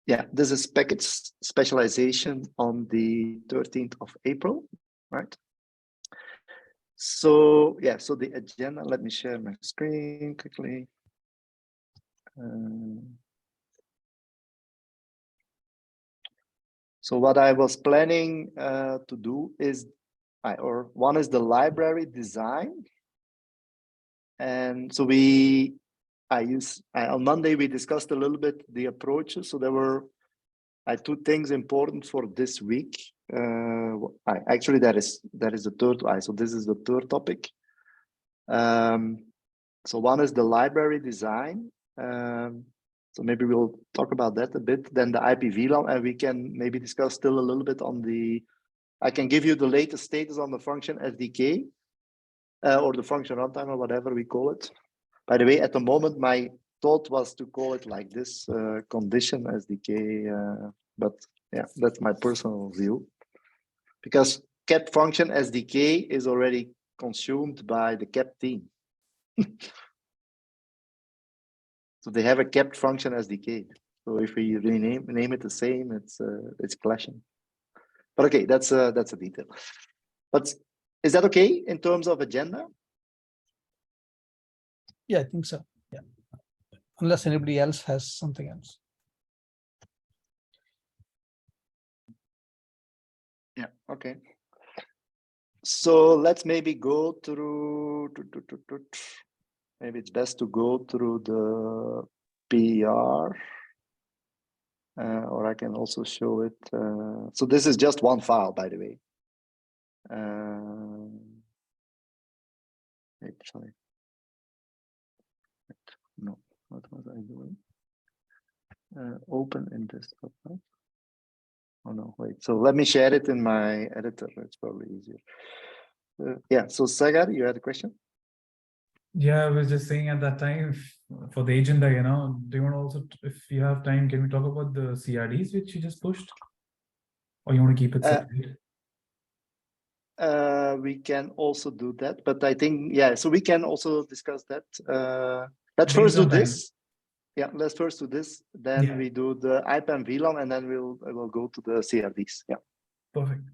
Yeah, this is package specialization on the 13th of April, right? So yeah, so the agenda, let me share my screen quickly. So what I was planning to do is, one is the library design. And so on Monday, we discussed a little bit the approaches. So there were two things important for this week. Actually, that is the third. So this is the third topic. So one is the library design. So maybe we'll talk about that a bit. Then the IP VLAN, and we can maybe discuss still a little bit on I can give you the latest status on the function SDK or the function runtime or whatever we call it. By the way, at the moment, my thought was to call it like this, condition SDK, but yeah, that's my personal view. Because kept function SDK is already consumed by the kept team. So they have a kept function SDK. So if we name it the same, it's clashing. But okay, that's a detail. But is that okay in terms of agenda? Yeah, I think so. Yeah, unless anybody else has something else. Yeah. Okay. So let's maybe go through. Maybe it's best to go through the PR, or I can also show it. So this is just one file, by the way. Actually, no, what was I doing? Open in desktop. Right? Oh no, wait. So let me share it in my editor. It's probably easier. Yeah. So Sagar, you had a question? Yeah, I was just saying at that time for the agenda, do you want to also, if you have time, can we talk about the CRDs which you just pushed? Or you want to keep it separate? We can also do that, but I think, yeah, so we can also discuss that. Let's first do this. Yeah, let's first do this. Then we do the IPAM VLAN, and then we'll go to the CRDs. Yeah. Perfect.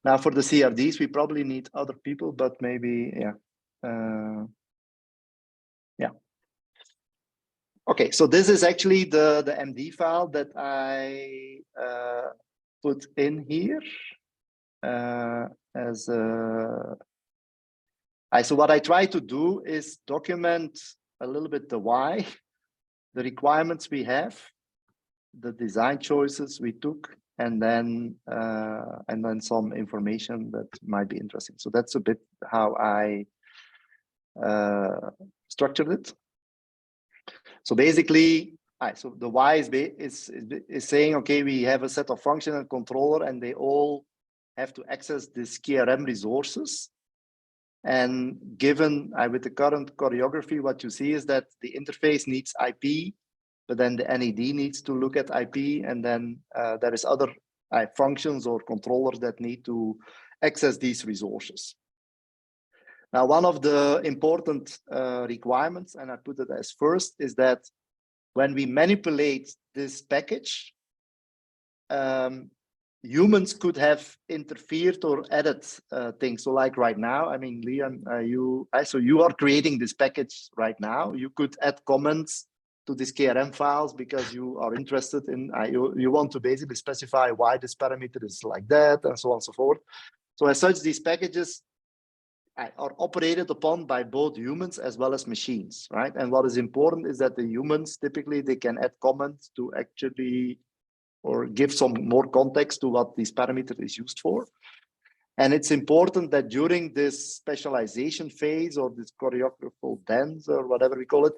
Now for the CRDs, we probably need other people, but maybe, yeah. Yeah. Okay, so this is actually the MD file that I put in here as so what I try to do is document a little bit the why, the requirements we have, the design choices we took, and then some information that might be interesting. So that's a bit how I structured it. So basically, so the why is saying, okay, we have a set of function and controller, and they all have to access this KRM resources. And given with the current choreography, what you see is that the interface needs IP, but then the NAD needs to look at IP, and then there is other functions or controllers that need to access these resources. Now, one of the important requirements, and I put it as first, is that when we manipulate this package, humans could have interfered or added things. So like right now, I mean, Liam, so you are creating this package right now. You could add comments to these KRM files because you are interested in, you want to basically specify why this parameter is like that, and so on and so forth. So as such, these packages are operated upon by both humans as well as machines, right? And what is important is that the humans, typically, they can add comments to actually, or give some more context to what this parameter is used for. And it's important that during this specialization phase, or this choreographical dance, or whatever we call it,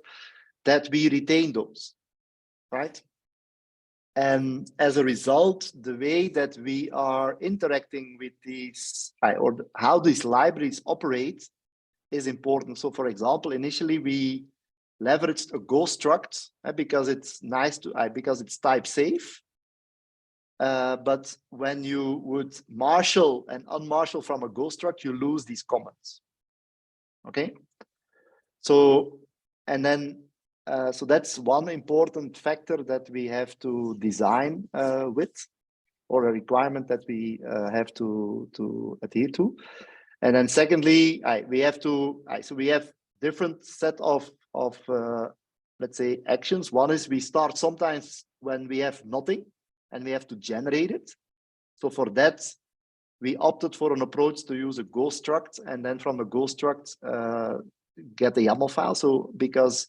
that we retain those, right? And as a result, the way that we are interacting with these, or how these libraries operate, is important. So for example, initially we leveraged a Go struct because it's nice to, because it's type safe. But when you would marshal and unmarshal from a Go struct, you lose these comments. Okay. So, and then so that's one important factor that we have to design with, or a requirement that we have to adhere to. And then secondly, we have to, so we have different set of let's say actions. One is we start sometimes when we have nothing and we have to generate it. So for that, we opted for an approach to use a Go struct, and then from the Go struct, get the YAML file. So because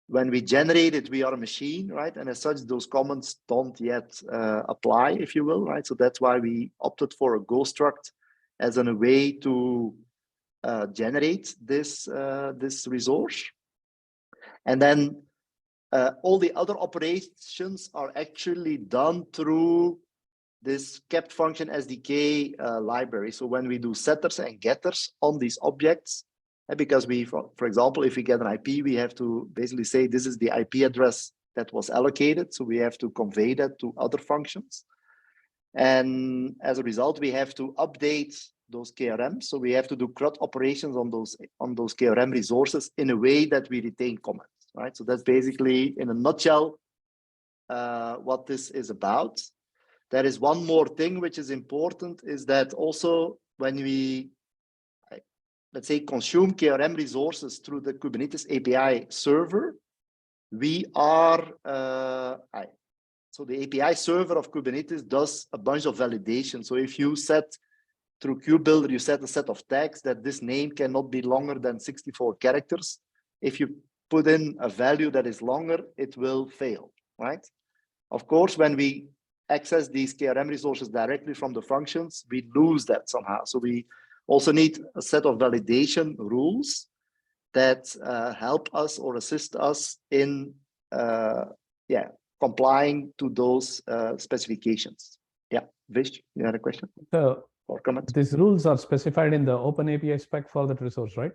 when we generate it, we are a machine, right? And as such, those comments don't yet apply, if you will, right? So that's why we opted for a Go struct as a way to generate this resource. And then all the other operations are actually done through this kept function SDK library. So when we do setters and getters on these objects, because we, for example, if we get an IP, we have to basically say this is the IP address that was allocated. So we have to convey that to other functions. And as a result, we have to update those KRMs. So we have to do CRUD operations on those KRM resources in a way that we retain comments, right? So that's basically, in a nutshell, what this is about. There is one more thing which is important, is that also when we, let's say, consume KRM resources through the Kubernetes API server, we are, so the API server of Kubernetes does a bunch of validation. So if you set through KubeBuilder, you set a set of tags that this name cannot be longer than 64 characters. If you put in a value that is longer, it will fail, right? Of course, when we access these KRM resources directly from the functions, we lose that somehow. So we also need a set of validation rules that help us or assist us in complying to those specifications. Yeah, Vish, you had a question? So or comment? These rules are specified in the Open API spec for that resource, right?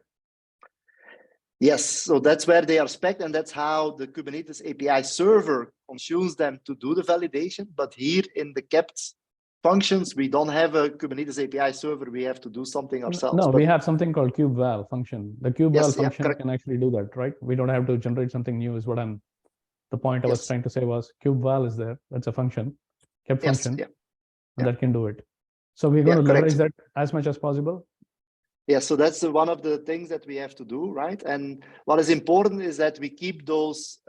Yes, so that's where they are spec'd, and that's how the Kubernetes API server consumes them to do the validation. But here in the kept functions, we don't have a Kubernetes API server. We have to do something ourselves. No, we have something called kubeval function. The kubeval function can actually do that, right? We don't have to generate something new is what the point I was trying to say was kubeval is there. That's a function, kept function, and that can do it. So we're going to leverage that as much as possible. Yeah, so that's one of the things that we have to do, right? And what is important is that we keep those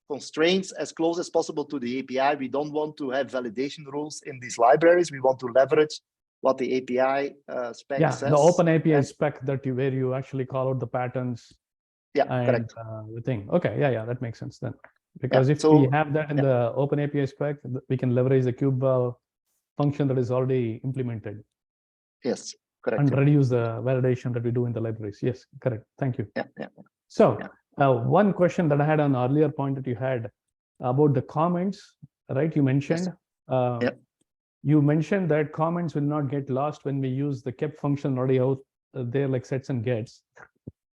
constraints as close as possible to the API. We don't want to have validation rules in these libraries. We want to leverage what the API spec says. The Open API spec where you actually call out the patterns. Correct. The thing. Okay, that makes sense then. Because if we have that in the Open API spec, we can leverage the kubeval function that is already implemented. Yes. Correct. And reduce the validation that we do in the libraries. Yes, correct. Thank you. So one question that I had on an earlier point that you had about the comments, right? You mentioned, you mentioned that comments will not get lost when we use the kept function already out there, like sets and gets.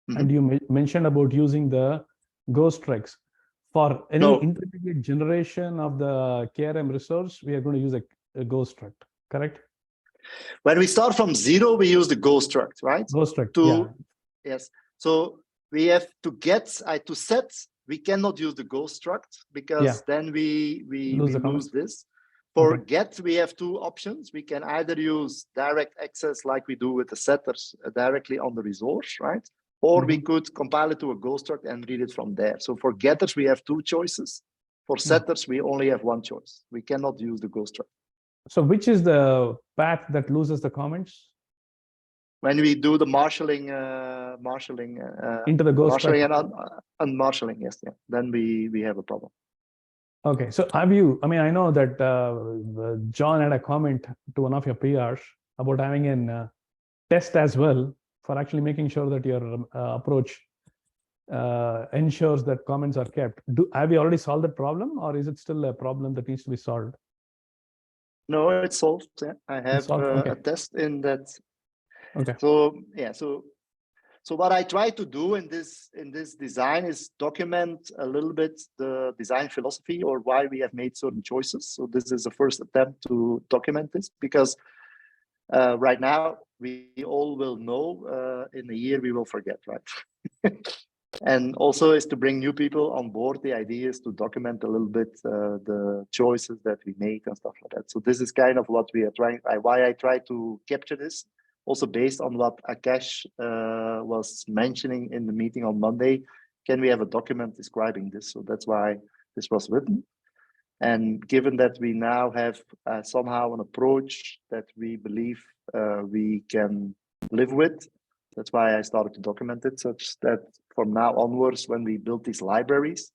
And you mentioned about using the Go structs. For any intermediate generation of the KRM resource, we are going to use a Go struct, correct? When we start from zero, we use the Go struct, right? Go struct, Yes. So we have to get to set. We cannot use the Go struct because then we lose this. For get, we have two options. We can either use direct access like we do with the setters directly on the resource, right? Or we could compile it to a Go struct and read it from there. So for getters, we have two choices. For setters, we only have one choice. We cannot use the Go struct. So which is the path that loses the comments? When we do the marshalling into the Go marshalling and unmarshalling, then we have a problem. Okay, so have you, I know that John had a comment to one of your PRs about having a test as well for actually making sure that your approach ensures that comments are kept. Have you already solved that problem, or is it still a problem that needs to be solved? No, it's solved. I have a test in that. Okay. So what I try to do in this design is document a little bit the design philosophy or why we have made certain choices. So this is the first attempt to document this because right now we all will know in a year we will forget, right? And also is to bring new people on board. The idea is to document a little bit the choices that we made and stuff like that. So this is kind of what we are trying, why I try to capture this, also based on what Akash was mentioning in the meeting on Monday. Can we have a document describing this? So that's why this was written. And given that we now have somehow an approach that we believe we can live with, that's why I started to document it, such that from now onwards, when we build these libraries,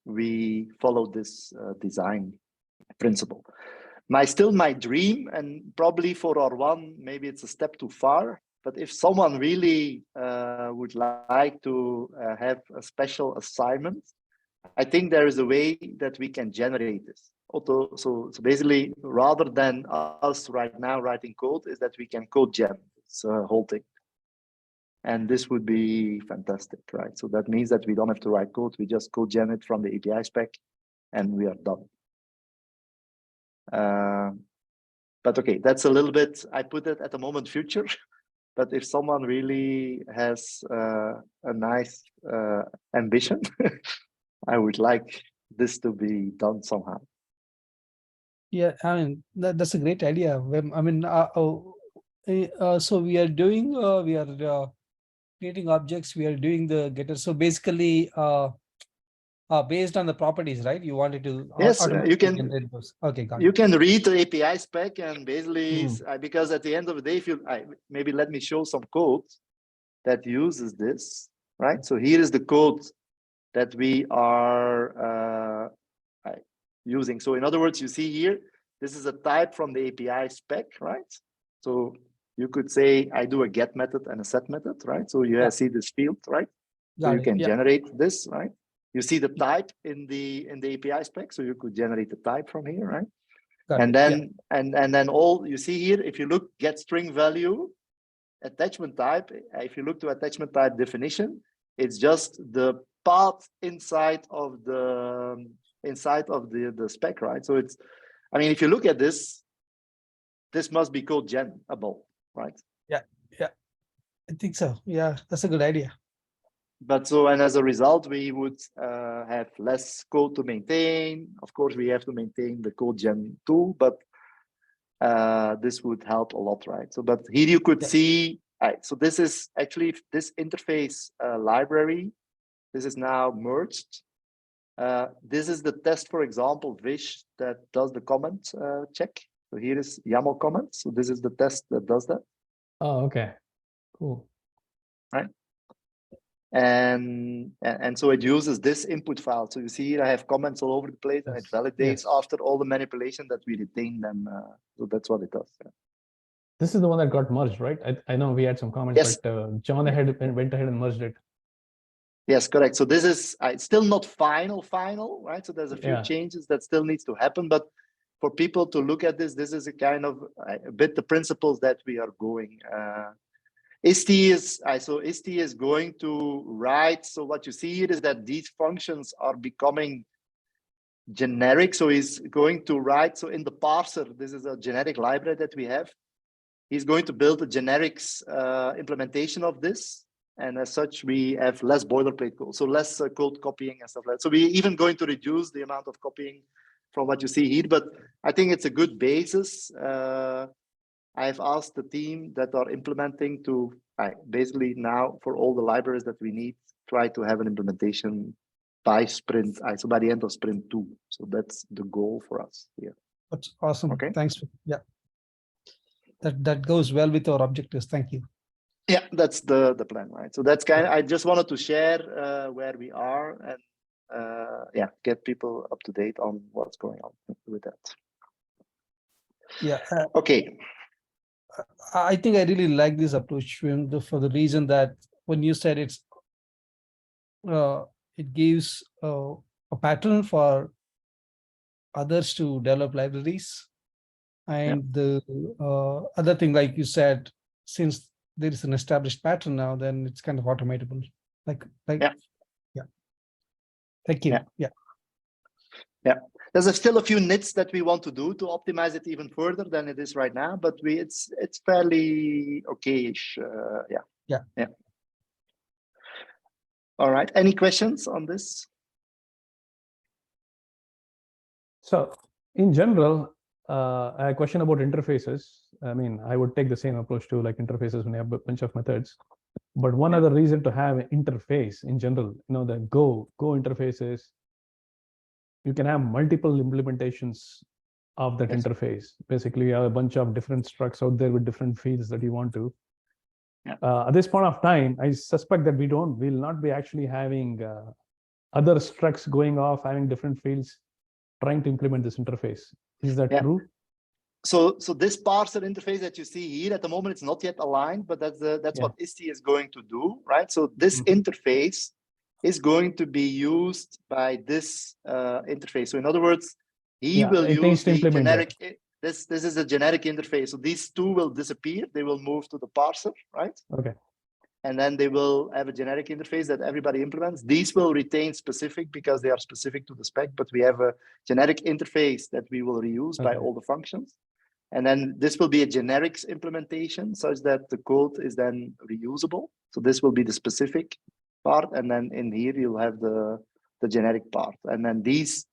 we follow this design principle. Still my dream, and probably for R1, maybe it's a step too far, but if someone really would like to have a special assignment, I think there is a way that we can generate this. So basically, rather than us right now writing code, is that we can code gen this whole thing. And this would be fantastic, right? So that means that we don't have to write code. We just code gen it from the API spec and we are done. But okay, that's a little bit, I put it at the moment future. But if someone really has a nice ambition, I would like this to be done somehow. Yeah, I mean, that's a great idea. I mean, so we are doing, we are creating objects, we are doing the getter. So basically, based on the properties, right? You wanted to yes, you can generate those. Okay, got you it. can read the API spec and basically because at the end of the day, if you maybe let me show some code that uses this, right? So here is the code that we are using. So in other words, you see here, this is a type from the API spec, right? So you could say I do a get method and a set method, right? So you see this field, right? So you can generate this, right? You see the type in the API spec, so you could generate the type from here, right? And then and then all you see here, if you look get string value, attachment type, if you look to attachment type definition, it's just the path inside of the spec, right? So it's, I mean, if you look at this must be code gen-able, right? Yeah, I think so. Yeah, that's a good idea. But so, and as a result, we would have less code to maintain. Of course, we have to maintain the code gen tool, but this would help a lot, right? So, but here you could see, so this is actually this interface library. This is now merged. This is the test, for example, Vish that does the comment check. So here is YAML comments. So this is the test that does that. Oh, okay, cool. Right. And so it uses this input file. So you see here I have comments all over the place, and it validates after all the manipulation that we retain them. So that's what it does. Yeah. This is the one that got merged, right? I know we had some comments, but John went ahead and merged it. Yes, correct. So this is it's still not final, right? So there's a few changes that still needs to happen, but for people to look at this, this is a kind of a bit the principles that we are going. ISTI is going to write. So what you see here is that these functions are becoming generic. So he's going to write. So in the parser, this is a generic library that we have. He's going to build a generics implementation of this. And as such, we have less boilerplate code, so less code copying and stuff like that. So we're even going to reduce the amount of copying from what you see here, but I think it's a good basis. I've asked the team that are implementing to basically now for all the libraries that we need, try to have an implementation by sprint, so by the end of sprint 2. So that's the goal for us here. That's awesome. Okay. Thanks. Yeah. That goes well with our objectives. Thank you. Yeah, that's the plan, right? So that's kind of, I just wanted to share where we are and get people up to date on what's going on with that. Yeah. Okay. I think I really like this approach for the reason that when you said it gives a pattern for others to develop libraries. And the other thing, like you said, since there is an established pattern now, then it's kind of automatable. Like yeah. Thank you. Yeah. There's still a few nits that we want to do to optimize it even further than it is right now, but it's fairly okay-ish. Yeah. All right. Any questions on this? So in general, a question about interfaces. I mean, I would take the same approach to like interfaces when you have a bunch of methods. But one other reason to have an interface in general, the Go interfaces, you can have multiple implementations of that interface. Basically, you have a bunch of different structs out there with different fields that you want to. At this point of time, I suspect that we'll not be actually having other structs going off, having different fields, trying to implement this interface. Is that true? So this parser interface that you see here at the moment, it's not yet aligned, but that's what ISTI is going to do, right? So this interface is going to be used by this interface. So in other words, he will use the generic. This is a generic interface. So these two will disappear. They will move to the parser, right? Okay. And then they will have a generic interface that everybody implements. These will retain specific because they are specific to the spec, but we have a generic interface that we will reuse by all the functions. And then this will be a generics implementation such that the code is then reusable. So this will be the specific part. And then in here, you'll have the generic part. And then these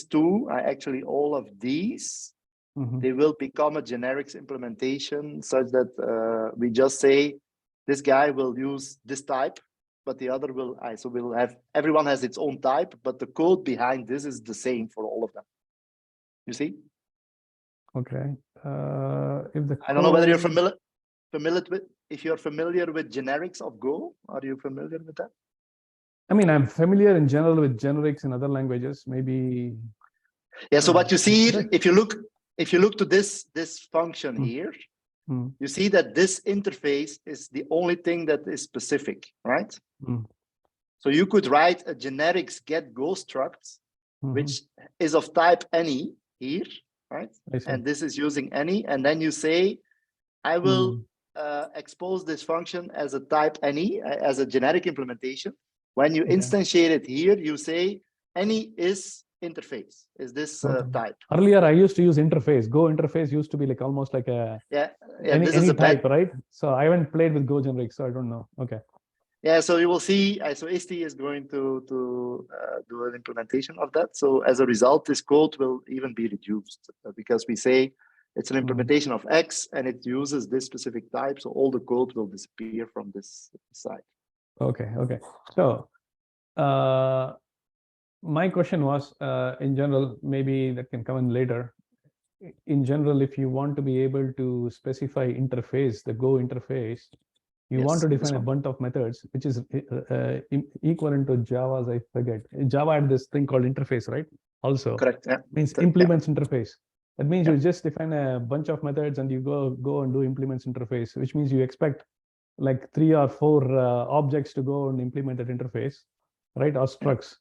two are actually all of these. They will become a generics implementation such that we just say, this guy will use this type, but the other will, so we'll have, everyone has its own type, but the code behind this is the same for all of them. You see? Okay. If the I don't know whether you're familiar with, if you're familiar with generics of Go, are you familiar with that? I mean, I'm familiar in general with generics in other languages, maybe. Yeah, so what you see here, if you look to this function here, you see that this interface is the only thing that is specific, right? So you could write a generics get Go struct, which is of type any here, right? And this is using any, and then you say, I will expose this function as a type any, as a generic implementation. When you instantiate it here, you say any is interface, is this type. Earlier, I used to use interface. Go interface used to be like almost like a any type, right? So I haven't played with Go generic, so I don't know. Okay. Yeah, so you will see, so ISTI is going to do an implementation of that. So as a result, this code will even be reduced because we say it's an implementation of X and it uses this specific type. So all the code will disappear from this side. Okay. So my question was, in general, maybe that can come in later. In general, if you want to be able to specify interface, the Go interface, you want to define a bunch of methods, which is equivalent to Java's, I forget. Java had this thing called interface, right? Also, correct. Yeah. Means implements interface. That means you just define a bunch of methods and you go and do implements interface, which means you expect like 3 or 4 objects to go and implement that interface, right? Or structs.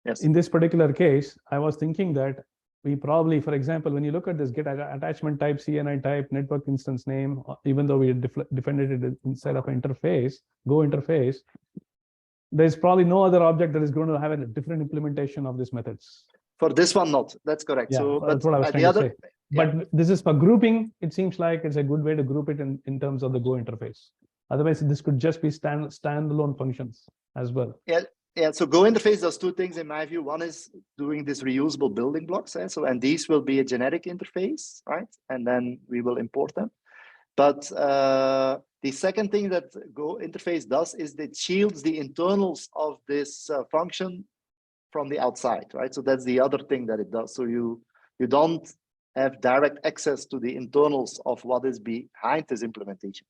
Yes. In this particular case, I was thinking that we probably, for example, when you look at this get attachment type, CNI type, network instance name, even though we defended it inside of an interface, Go interface, there's probably no other object that is going to have a different implementation of these methods. For this one, not. That's correct. Yeah, so, that's what I was trying to say. But this is for grouping. It seems like it's a good way to group it in terms of the Go interface. Otherwise, this could just be standalone functions as well. Yeah, so Go interface does 2 things in my view. One is doing this reusable building blocks. And these will be a generic interface, right? And then we will import them. But the second thing that Go interface does is that it shields the internals of this function from the outside, right? So that's the other thing that it does. So you don't have direct access to the internals of what is behind this implementation,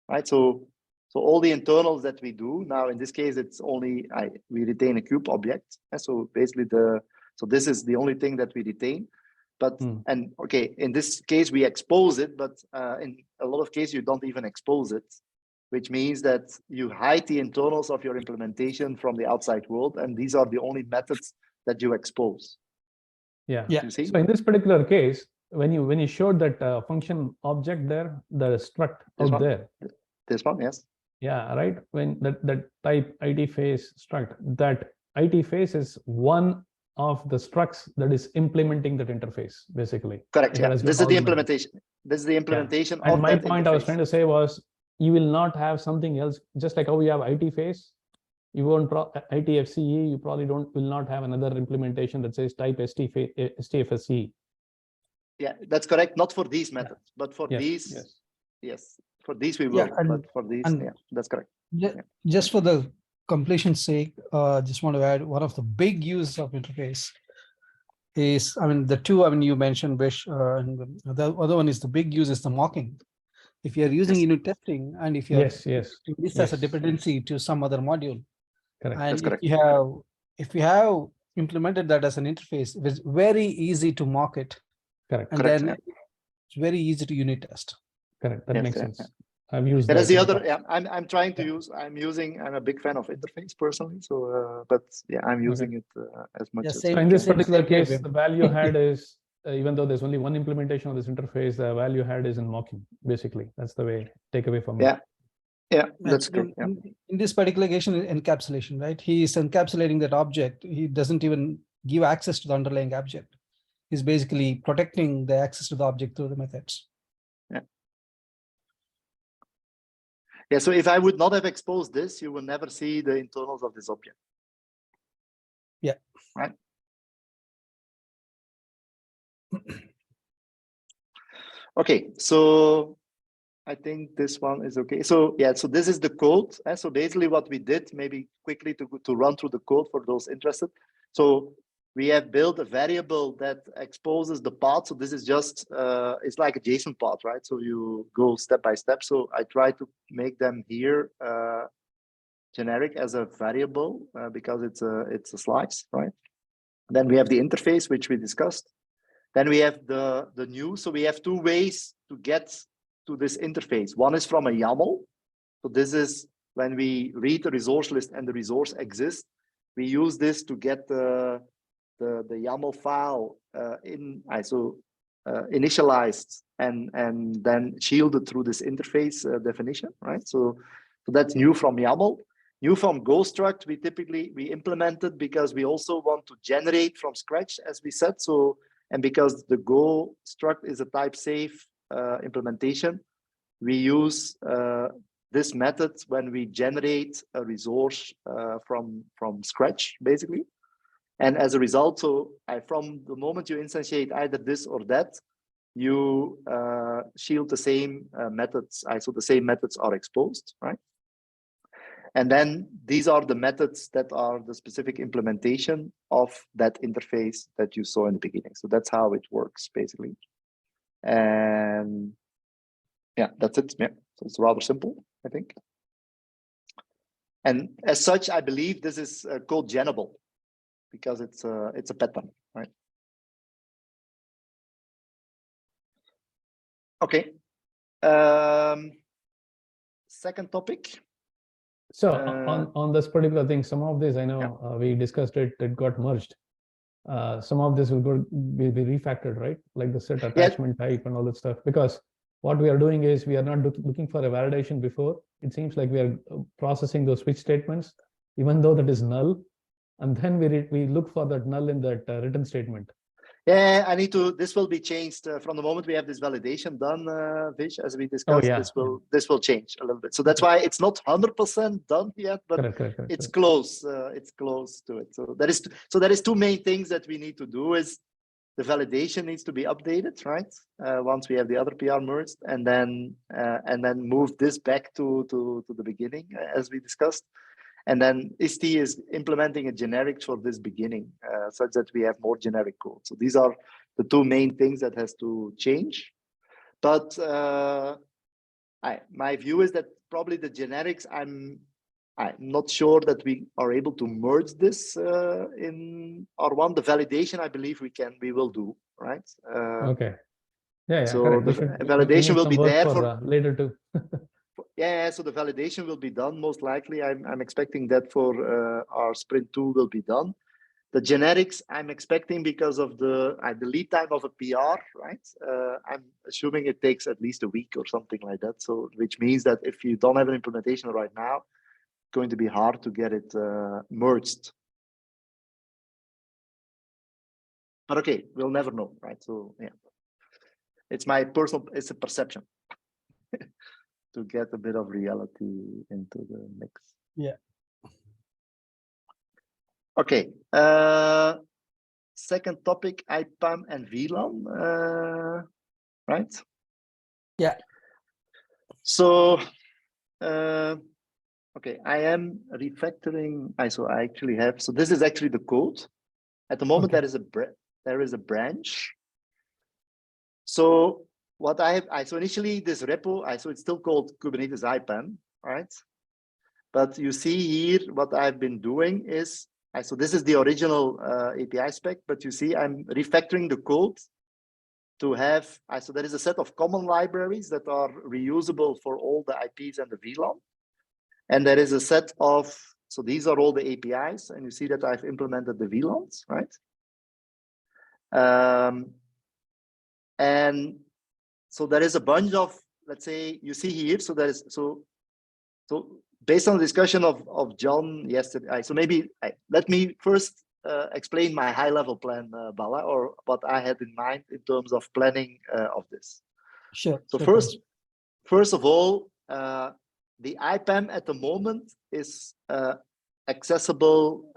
right? So all the internals that we do now, in this case, it's only we retain a cube object. And so basically so this is the only thing that we retain. But and okay, in this case we expose it, but in a lot of cases you don't even expose it, which means that you hide the internals of your implementation from the outside world, and these are the only methods that you expose. Yeah. You see? So in this particular case, when you showed that function object there, the struct out there. This one, yes. Yeah, right. When that type IT face struct, that IT face is one of the structs that is implementing that interface, basically. Correct. Yeah. This is the implementation. This is the implementation of and my point I was trying to say was, you will not have something else, just like how we have IT face, you won't ITFCE, you probably will not have another implementation that says type STFSE. Yeah, that's correct. Not for these methods, but for these, yes, for these we will. But for these, that's correct. Just for the completion's sake, just want to add one of the big uses of interface is, I mean, the two, I mean, you mentioned Vish, and the other one is the big use is the mocking. If you are using unit testing, and if you are this as a dependency to some other module, and if you have implemented that as an interface, it's very easy to mock it. And then it's very easy to unit test. Correct. That makes sense. I've used that. That's the other. Yeah, I'm trying to use. I'm a big fan of interface personally. So, but yeah, I'm using it as much as. So in this particular case, the value had is even though there's only one implementation of this interface, the value had is in mocking. Basically, that's the way takeaway from it. Yeah, that's good. In this particular case, encapsulation, right? He is encapsulating that object. He doesn't even give access to the underlying object. He's basically protecting the access to the object through the methods. Yeah, so if I would not have exposed this, you will never see the internals of this object. Yeah. Right. Okay, so I think this one is okay. So yeah, so this is the code. So basically what we did, maybe quickly to run through the code for those interested. So we have built a variable that exposes the path. So this is just, it's like a JSON path, right? So you go step by step. So I try to make them here generic as a variable because it's a slice, right? Then we have the interface, which we discussed. Then we have the new. So we have two ways to get to this interface. One is from a YAML. So this is when we read the resource list and the resource exists. We use this to get the YAML file initialized and then shielded through this interface definition, right? So that's new from YAML. New from Go struct, we implemented because we also want to generate from scratch, as we said. So, and because the Go struct is a type safe implementation, we use this method when we generate a resource from scratch, basically. And as a result, so from the moment you instantiate either this or that, you shield the same methods. So the same methods are exposed, right? And then these are the methods that are the specific implementation of that interface that you saw in the beginning. So that's how it works, basically. And yeah, that's it. Yeah, so it's rather simple, I think. And as such, I believe this is code generable because it's a pattern, right? Okay. Second topic. So on this particular thing, some of this I know we discussed it. It got merged. Some of this will be refactored, right? Like the set attachment type and all that stuff. Because what we are doing is we are not looking for a validation before. It seems like we are processing those switch statements, even though that is null, and then we look for that null in that return statement. Yeah, I need to. This will be changed from the moment we have this validation done, Vish, as we discussed. This will change a little bit. So that's why it's not 100% done yet, but it's close. It's close to it. So there is two main things that we need to do. Is the validation needs to be updated, right? Once we have the other PR merged, and then move this back to the beginning, as we discussed. And then ISTI is implementing a generic for this beginning, such that we have more generic code. So these are the two main things that has to change. But my view is that probably the generics, I'm not sure that we are able to merge this in R1. The validation, I believe we will do, right? Okay. Yeah. So the validation will be there for later too. Yeah, so the validation will be done most likely. I'm expecting that for our sprint 2 will be done. The generics I'm expecting because of the lead time of a PR, right? I'm assuming it takes at least a week or something like that. So which means that if you don't have an implementation right now, it's going to be hard to get it merged. But okay, we'll never know, right? So yeah, it's a perception. To get a bit of reality into the mix. Yeah. Okay. Second topic, IPAM and VLAN, right? Yeah. So, okay, I am refactoring. So I actually have. So this is actually the code. At the moment, Okay. there is a branch. So what I have, so initially this repo, so it's still called Kubernetes IPAM, right? But you see here what I've been doing is, so this is the original API spec, but you see I'm refactoring the code to have, so there is a set of common libraries that are reusable for all the IPs and the VLAN. And there is a set of, so these are all the APIs, and you see that I've implemented the VLANs, right? And so there is a bunch of, let's say, you see here, so there is, so based on the discussion of John yesterday, so maybe let me first explain my high-level plan, Bala, or what I had in mind in terms of planning of this. Sure. So sure, first of all, the IPAM at the moment is accessible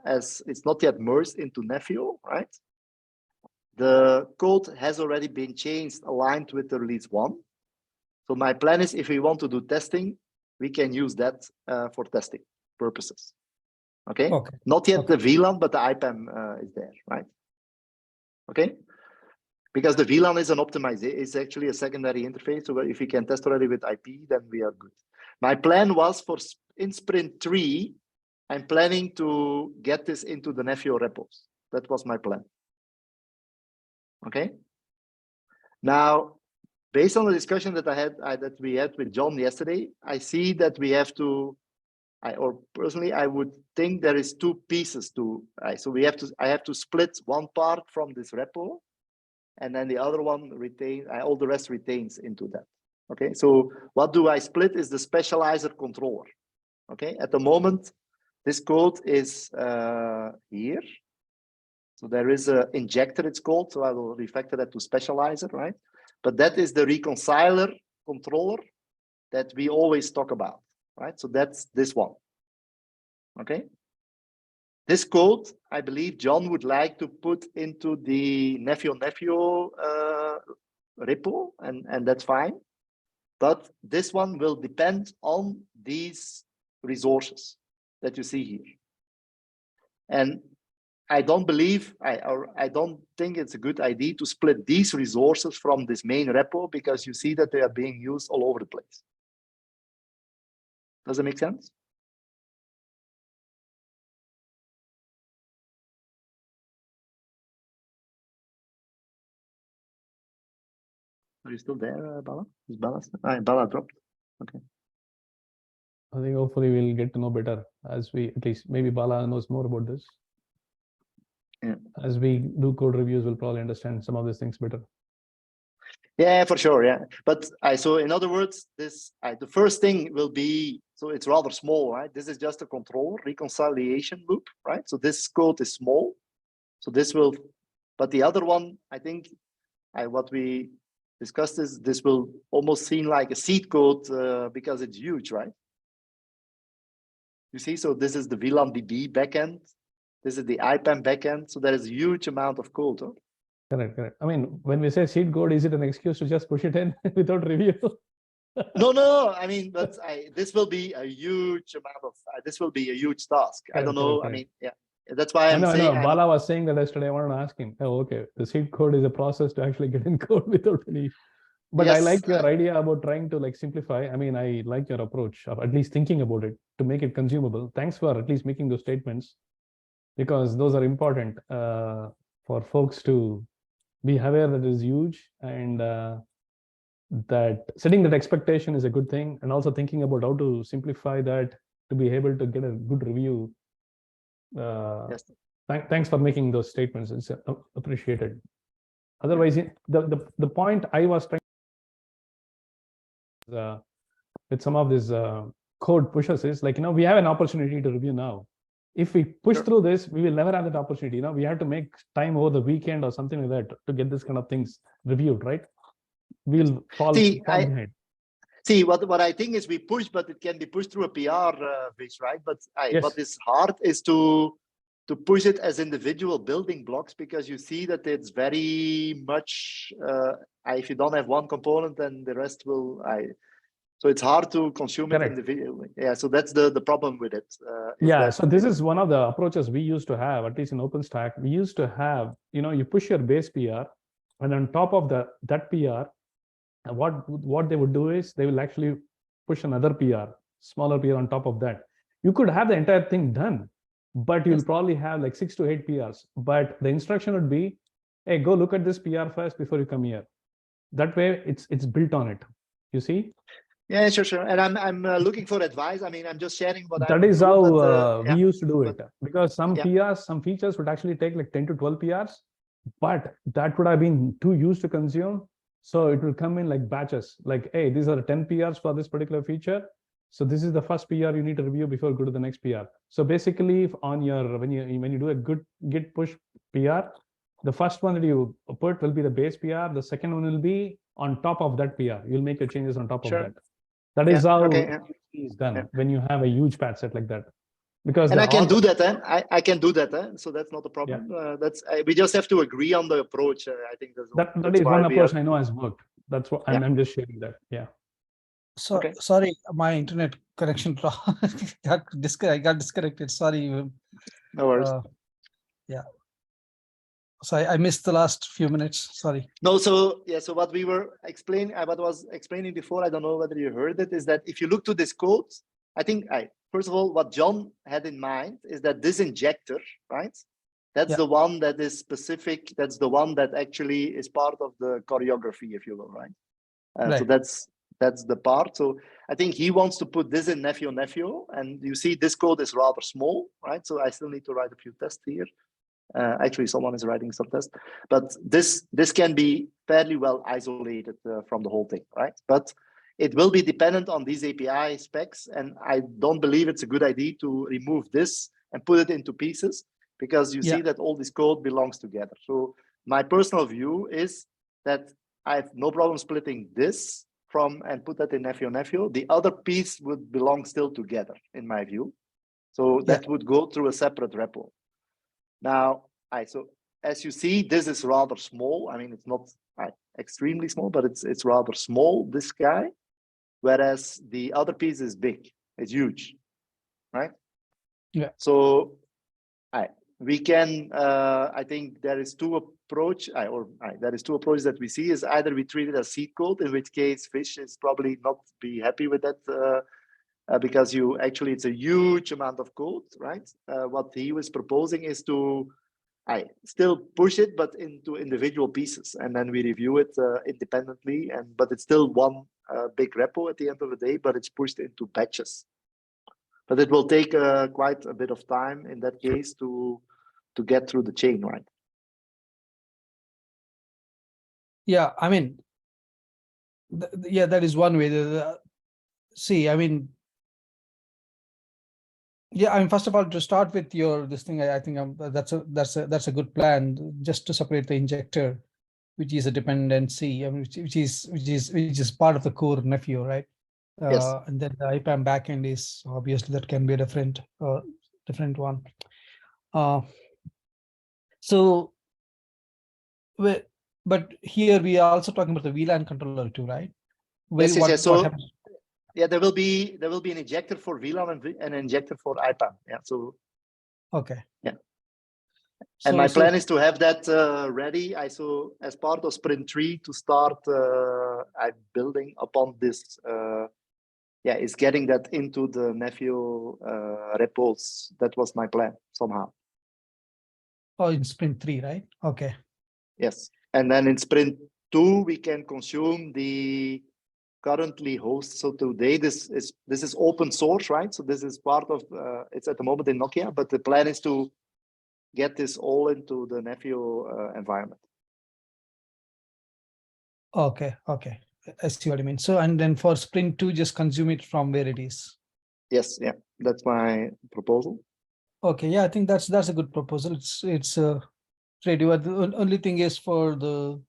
as it's not yet merged into Nefio, right? The code has already been changed, aligned with the release 1. So my plan is, if we want to do testing, we can use that for testing purposes. Okay. Not yet the VLAN, but the IPAM is there, right? Okay. Because the VLAN is an optimization, it's actually a secondary interface. So if we can test already with IP, then we are good. My plan was in sprint 3, I'm planning to get this into the Nefio repos. That was my plan. Okay. Now, based on the discussion that that we had with John yesterday, I see that we have to, or personally, I would think there is 2 pieces to, so I have to split one part from this repo, and then the other one all the rest retains into that. Okay, so what do I split is the specializer controller. Okay, at the moment, this code is here. So there is an injector, it's called, so I will refactor that to specializer, right? But that is the reconciler controller that we always talk about, right? So that's this one, okay? This code, I believe John would like to put into the Nefio repo, and that's fine. But this one will depend on these resources that you see here. And I don't believe, I don't think it's a good idea to split these resources from this main repo, because you see that they are being used all over the place. Does it make sense? Are you still there, Bala? Is Bala? Bala dropped. Okay. I think hopefully we'll get to know better as we, at least maybe Bala knows more about this. Yeah. As we do code reviews, we'll probably understand some of these things better. Yeah, for sure. Yeah, but so in other words, this the first thing will be, so it's rather small, right? This is just a controller reconciliation loop, right? So this code is small, so this will, but the other one, I think, what we discussed is this will almost seem like a seed code because it's huge, right? You see, so this is the VLAN DB backend, this is the IPAM backend, so there is a huge amount of code. Huh? Correct. I mean, when we say seed code, is it an excuse to just push it in without review? No. I mean, but this will be a huge amount of. This will be a huge task. I don't know. I mean, yeah, that's why I'm saying. I know. Bala was saying that yesterday. I wanted to ask him. Oh, okay. The seed code is a process to actually get in code without any. But yes, I like your idea about trying to like simplify. I mean, I like your approach of at least thinking about it to make it consumable. Thanks for at least making those statements, because those are important for folks to be aware that it is huge, and that setting that expectation is a good thing, and also thinking about how to simplify that to be able to get a good review. Yes. Thanks for making those statements. It's appreciated. Otherwise, the point I was trying with some of these code pushes is like, we have an opportunity to review now. If we push through this, we will never have that opportunity. We have to make time over the weekend or something like that to get this kind of things reviewed, right? We'll fall behind. See, what I think is we push, but it can be pushed through a PR, Vish, right? But yes, what is hard is to push it as individual building blocks, because you see that it's very much if you don't have one component, then the rest will so it's hard to consume it individually. Yeah, so that's the problem with it. So this is one of the approaches we used to have, at least in OpenStack. We used to have, you push your base PR, and on top of that PR, what they would do is they will actually push another PR, smaller PR on top of that. You could have the entire thing done, but you'll probably have like 6 to 8 PRs. But the instruction would be, hey, go look at this PR first before you come here. That way, it's built on it. You see? Yeah, sure. And I'm looking for advice. I mean, I'm just sharing what that is how we used to do it, because some PRs, some features would actually take like 10 to 12 PRs, but that would have been too used to consume. So it will come in like batches, like, hey, these are 10 PRs for this particular feature. So this is the first PR you need to review before you go to the next PR. So basically, if on your when you do a good git push PR, the first one that you put will be the base PR. The second one will be on top of that PR. You'll make your changes on top of that. That is how it is done when you have a huge patch set like that. Because I can do that. I can do that. So that's not a problem. We just have to agree on the approach. I think that is one approach I know has worked. That's what I'm just sharing that. Yeah. So sorry, my internet connection got disconnected. Sorry. No worries. So I missed the last few minutes. Sorry. No, so what we were explaining, what I was explaining before, I don't know whether you heard it, is that if you look to this code, I think first of all, what John had in mind is that this injector, right? That's the one that is specific. That's the one that actually is part of the choreography, if you will, right? So that's the part. So I think he wants to put this in Nephew, and you see this code is rather small, right? So I still need to write a few tests here. Actually, someone is writing some tests, but this can be fairly well isolated from the whole thing, right? But it will be dependent on these API specs, and I don't believe it's a good idea to remove this and put it into pieces, because you see that all this code belongs together. So my personal view is that I have no problem splitting this from and put that in Nephew. The other piece would belong still together, in my view. So that would go through a separate repo. Now, so as you see, this is rather small. I mean, it's not extremely small, but it's rather small, this guy, whereas the other piece is big. It's huge, right? Yeah. So we can, I think there is two approaches that we see. Is either we treat it as seed code, in which case Fish is probably not be happy with that, because it's a huge amount of code, right? What he was proposing is to still push it, but into individual pieces, and then we review it independently. But it's still one big repo at the end of the day, but it's pushed into batches. But it will take quite a bit of time in that case to get through the chain, right? Yeah, I mean, that is one way. See, I mean. Yeah, I mean, first of all, to start with this thing, I think that's a good plan, just to separate the injector, which is a dependency, I mean, which is part of the core Nephew, right? Yes. And then the IPAM backend is obviously that can be a different one. So, but here we are also talking about the VLAN controller too, right? Yes. So there will be an injector for VLAN and an injector for IPAM. Yeah. So. Okay. Yeah. And my plan is to have that ready. So as part of Sprint 3 to start building upon this. Is getting that into the Nephew repos. That was my plan somehow. Oh, in Sprint 3, right? Okay. Yes. And then in Sprint 2, we can consume the currently host. So today, this is open source, right? So this is part of, it's at the moment in Nokia, but the plan is to get this all into the Nephew environment. Okay. I see what you mean. So, and then for Sprint 2, just consume it from where it is. Yes, yeah, that's my proposal. Okay, yeah, I think that's a good proposal. It's ready. The only thing is for the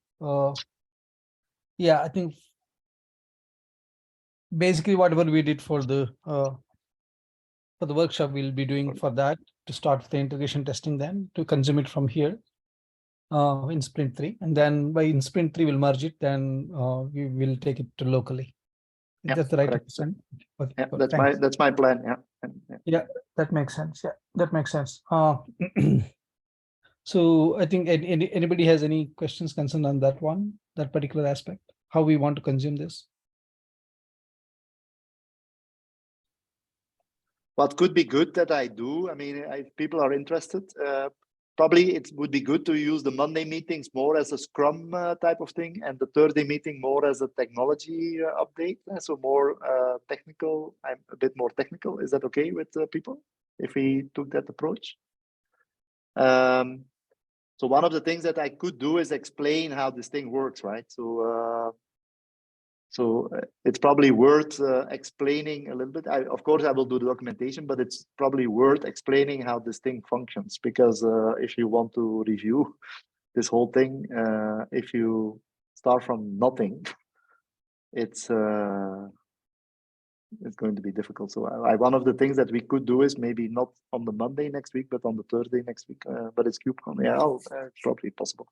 I think basically whatever we did for the workshop, we'll be doing for that to start the integration testing then to consume it from here in sprint 3. And then in sprint 3, we'll merge it. Then we will take it to locally. Yeah, That's the right correct. understanding. Okay, Yeah, good, that's my plan. Yeah. That makes sense. Yeah, that makes sense. So I think anybody has any questions, concern on that one, that particular aspect, how we want to consume this? What could be good that I do, I mean, if people are interested, probably it would be good to use the Monday meetings more as a Scrum type of thing, and the Thursday meeting more as a technology update. So more technical, I'm a bit more technical. Is that okay with people if we took that approach? So one of the things that I could do is explain how this thing works, right? So it's probably worth explaining a little bit. Of course, I will do the documentation, but it's probably worth explaining how this thing functions, because if you want to review this whole thing, if you start from nothing, it's going to be difficult. So one of the things that we could do is maybe not on the Monday next week, but on the Thursday next week. But it's KubeCon. Yeah, it's probably possible.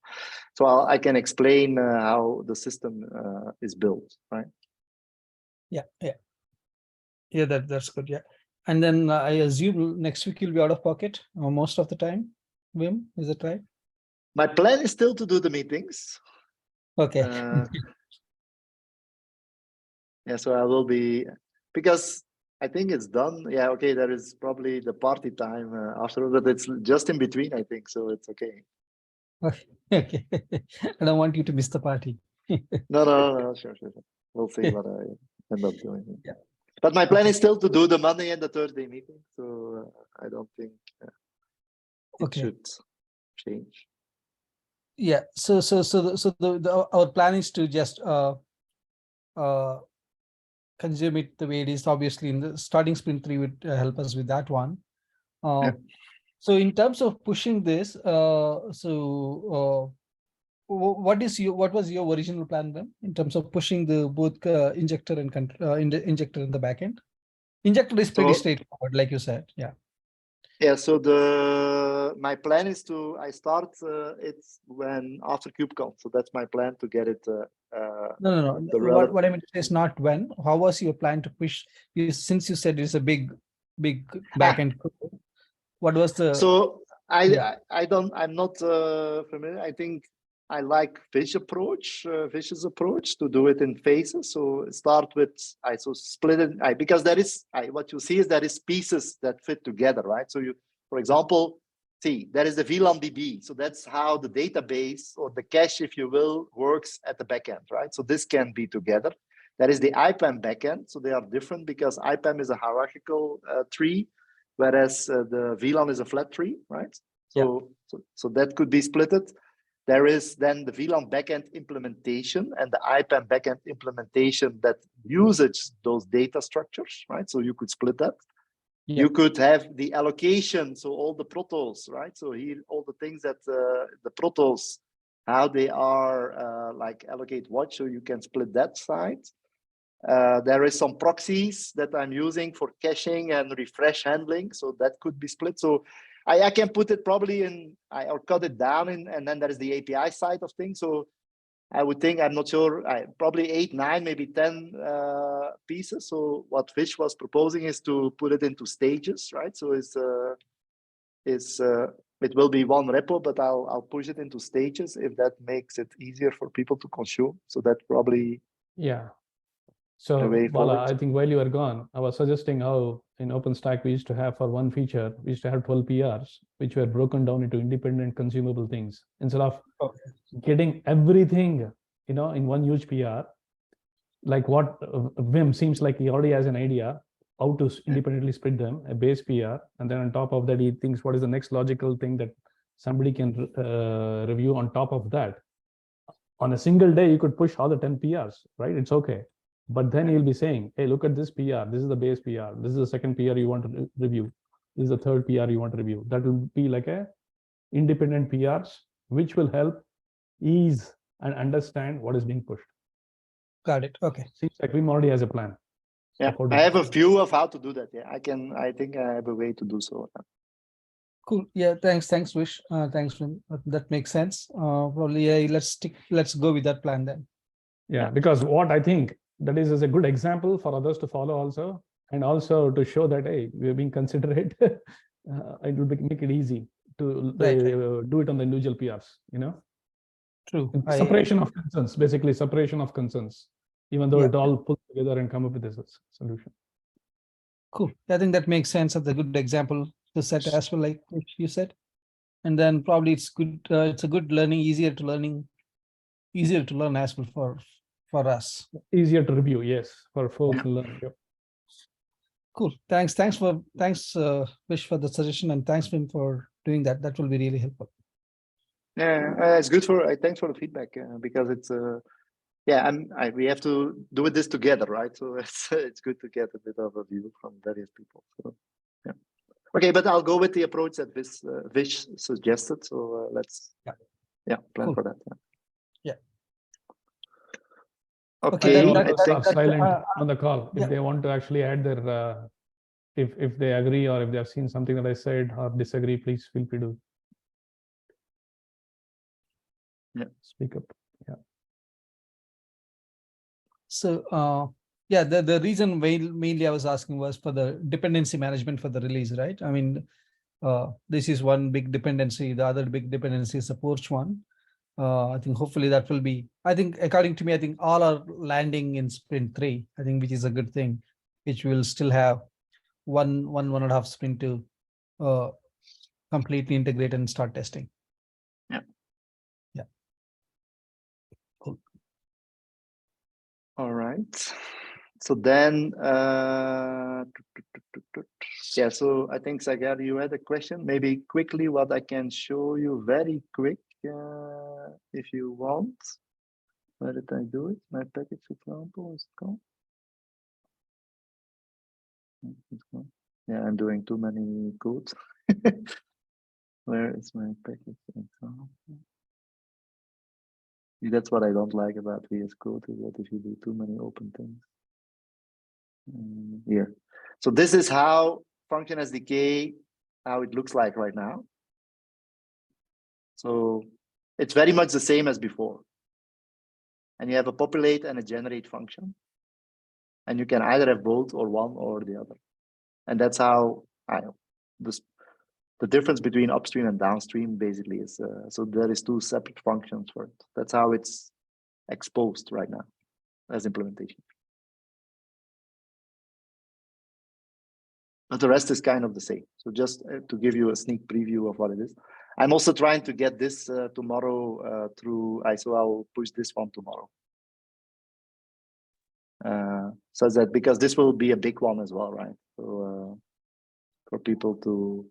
So I can explain how the system is built, right? Yeah. That's good. Yeah, and then I assume next week you'll be out of pocket most of the time. Wim, is that right? My plan is still to do the meetings. Okay. Yeah, so I will be, because I think it's done. Yeah, okay, there is probably the party time after, but it's just in between, I think, so it's okay. Okay. I don't want you to miss the party. No, sure. We'll see what I end up doing. Yeah. But my plan is still to do the Monday and the Thursday meeting, so I don't think it should change. Yeah. So our plan is to just consume it the way it is. Obviously, in the starting sprint 3 would help us with that one. So in terms of pushing this, what was your original plan then in terms of pushing the both injector and injector in the backend? Injector is pretty straightforward, like you said. Yeah. So my plan is I start it when after KubeCon. So that's my plan to get it. No. What I meant to say is not when. How was your plan to push? Since you said it's a big backend. What was the? So I'm not familiar. I think I like Fish's approach to do it in phases. So start with split it because what you see is there is pieces that fit together, right? So for example, there is the VLAN DB. So that's how the database or the cache, if you will, works at the backend, right? So this can be together. There is the IPAM backend. So they are different because IPAM is a hierarchical tree, whereas the VLAN is a flat tree, right? So that could be splitted. There is then the VLAN backend implementation and the IPAM backend implementation that uses those data structures, right? So you could split that. Yeah. You could have the allocation, so all the protos, right? So here, all the things that the protos, how they are like allocate what, so you can split that side. There is some proxies that I'm using for caching and refresh handling, so that could be split. So I can put it probably in, or cut it down in, and then there is the API side of things. So I would think, I'm not sure, probably 8, 9, maybe 10 pieces. So what Fish was proposing is to put it into stages, right? So it will be one repo, but I'll push it into stages if that makes it easier for people to consume. So that probably So Bala, I think while you were gone, I was suggesting how in OpenStack we used to have for one feature, we used to have 12 PRs, which were broken down into independent consumable things. Instead of getting everything, in one huge PR, like what Wim seems like he already has an idea how to independently split them, a base PR, and then on top of that, he thinks what is the next logical thing that somebody can review on top of that. On a single day, you could push all the 10 PRs, right? It's okay. But then he'll be saying, hey, look at this PR. This is the base PR. This is the second PR you want to review. This is the third PR you want to review. That will be like a independent PRs, which will help ease and understand what is being pushed. Got it. Okay. Seems like Wim already has a plan. Yeah, I have a view of how to do that. Yeah, I think I have a way to do so. Cool. Yeah. Thanks, Vish. Thanks, Vin. That makes sense. Probably, yeah, let's go with that plan then. Yeah, because what I think that is a good example for others to follow also, and also to show that, hey, we're being considerate. It will make it easy to do it on the individual PRs, you know. True. Separation of concerns, basically separation of concerns, even though it all put together and come up with this solution. Cool. I think that makes sense. That's a good example to set as well, like you said. And then probably it's good. It's a good learning, easier to learn as well for us. Easier to review, yes, for folks to learn. Yep. Cool. Thanks, Vish, for the suggestion, and thanks, Vin, for doing that. That will be really helpful. Yeah, it's good thanks for the feedback, because it's we have to do this together, right? So it's good to get a bit of a view from various people. So yeah, okay, but I'll go with the approach that Vish suggested. So let's plan for that. Yeah. Okay. Silent on the call if they want to actually add their if they agree or if they have seen something that I said or disagree, please feel free to speak up. Yeah. So the reason mainly I was asking was for the dependency management for the release, right? I mean, this is one big dependency. The other big dependency is the Porch one. I think hopefully that will be, I think according to me, I think all are landing in sprint 3, I think, which is a good thing, which will still have one and a half sprint to completely integrate and start testing. Yeah. Cool. All right. So then, so I think, Sagar, you had a question. Maybe quickly what I can show you very quick, if you want. Where did I do it? My package example is gone. Yeah, I'm doing too many codes. Where is my package example? That's what I don't like about VS Code, is that if you do too many open things. Here. So this is how function SDK, how it looks like right now. So it's very much the same as before. And you have a populate and a generate function. And you can either have both or one or the other. And that's how the difference between upstream and downstream basically is, so there is 2 separate functions for it. That's how it's exposed right now as implementation. But the rest is kind of the same. So just to give you a sneak preview of what it is. I'm also trying to get this tomorrow through, so I'll push this one tomorrow. So that, because this will be a big one as well, right? So for people to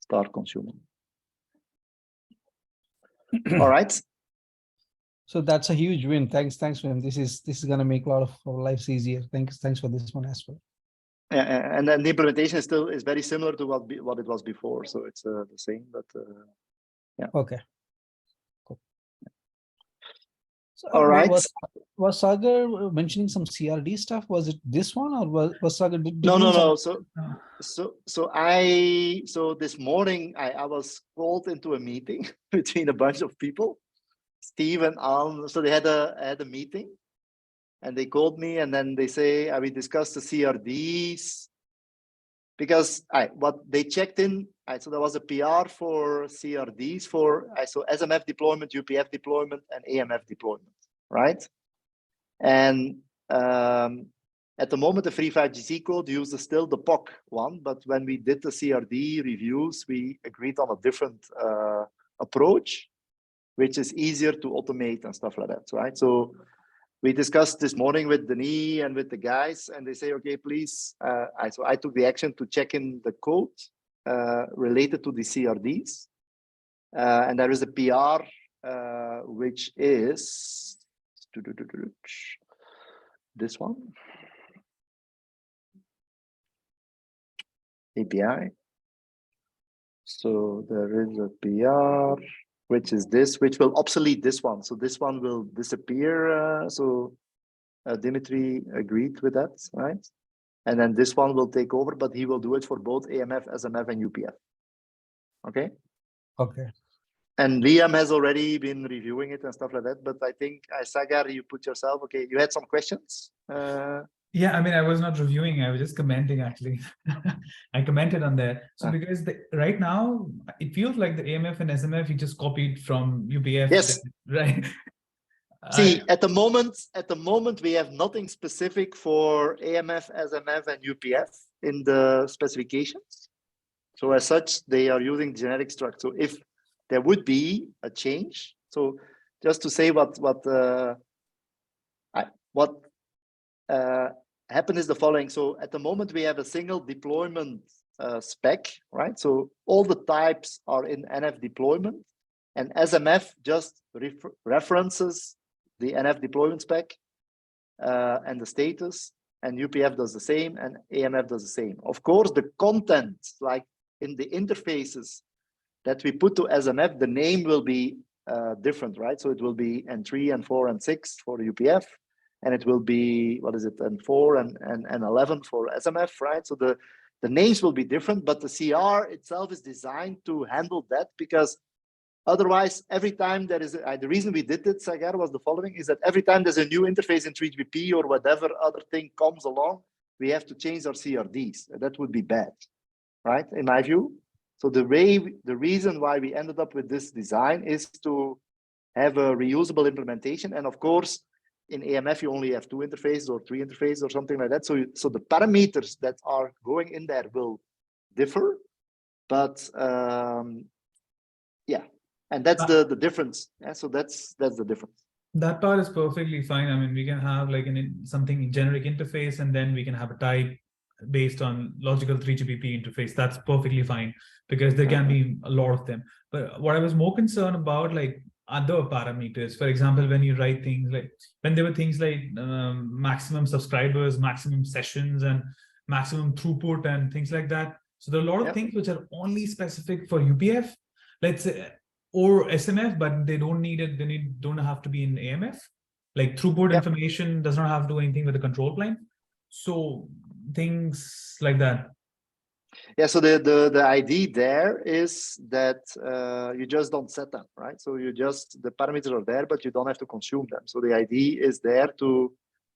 start consuming. All right. So that's a huge win. Thanks, Vin. This is going to make a lot of our lives easier. Thanks for this one as well. And then the implementation is very similar to what it was before, so it's the same. But yeah. Okay. Cool. So, all right. Was Sagar mentioning some CRD stuff? Was it this one, or was Sagar? No. So this morning I was called into a meeting between a bunch of people, Steve and Al. So they had a meeting. And they called me, and then they say, we discussed the CRDs, because what they checked in, so there was a PR for CRDs for so SMF deployment, UPF deployment, and AMF deployment, right? And at the moment, the FreeFileGC code uses still the POC one, but when we did the CRD reviews, we agreed on a different approach, which is easier to automate and stuff like that, right? So we discussed this morning with Denis and with the guys, and they say, okay, please. So I took the action to check in the code related to the CRDs. And there is a PR, which is this one. API. So there is a PR, which is this, which will obsolete this one. So this one will disappear. So Dimitri agreed with that, right? And then this one will take over, but he will do it for both AMF, SMF, and UPF. Okay. Okay. And Liam has already been reviewing it and stuff like that. But I think, Sagar, you put yourself, okay, you had some questions? Yeah, I mean, I was not reviewing, I was just commenting actually. I commented on that. So because right now, it feels like the AMF and SMF you just copied from UPF. Yes. Right. See, at the moment, we have nothing specific for AMF, SMF, and UPF in the specifications. So as such, they are using generic struct. So if there would be a change, so just to say what happened is the following. So at the moment, we have a single deployment spec, right? So all the types are in NF deployment, and SMF just references the NF deployment spec and the status, and UPF does the same, and AMF does the same. Of course, the content, like in the interfaces that we put to SMF, the name will be different, right? So it will be N3 and 4 and 6 for UPF, and it will be, what is it, N4 and 11 for SMF, right? So the names will be different, but the CR itself is designed to handle that, because otherwise, every time there is, the reason we did it, Sagar, was the following, is that every time there's a new interface in 3GPP or whatever other thing comes along, we have to change our CRDs. That would be bad, right? In my view. So the reason why we ended up with this design is to have a reusable implementation. And of course, in AMF, you only have 2 interfaces or 3 interfaces or something like that. So the parameters that are going in there will differ, but yeah. And that's the difference. Yeah, so that's the difference. That part is perfectly fine. I mean, we can have like something generic interface, and then we can have a type based on logical 3GPP interface. That's perfectly fine, because there can be a lot of them. But what I was more concerned about, like other parameters, for example, when you write things like, when there were things like maximum subscribers, maximum sessions, and maximum throughput and things like that. So there are a lot of things which are only specific for UPF, let's say, or SMF, but they don't need it. They don't have to be in AMF. Like throughput information does not have to do anything with the control plane. So things like that. Yeah. So the idea there is that you just don't set them, right? So the parameters are there, but you don't have to consume them. So the idea is there to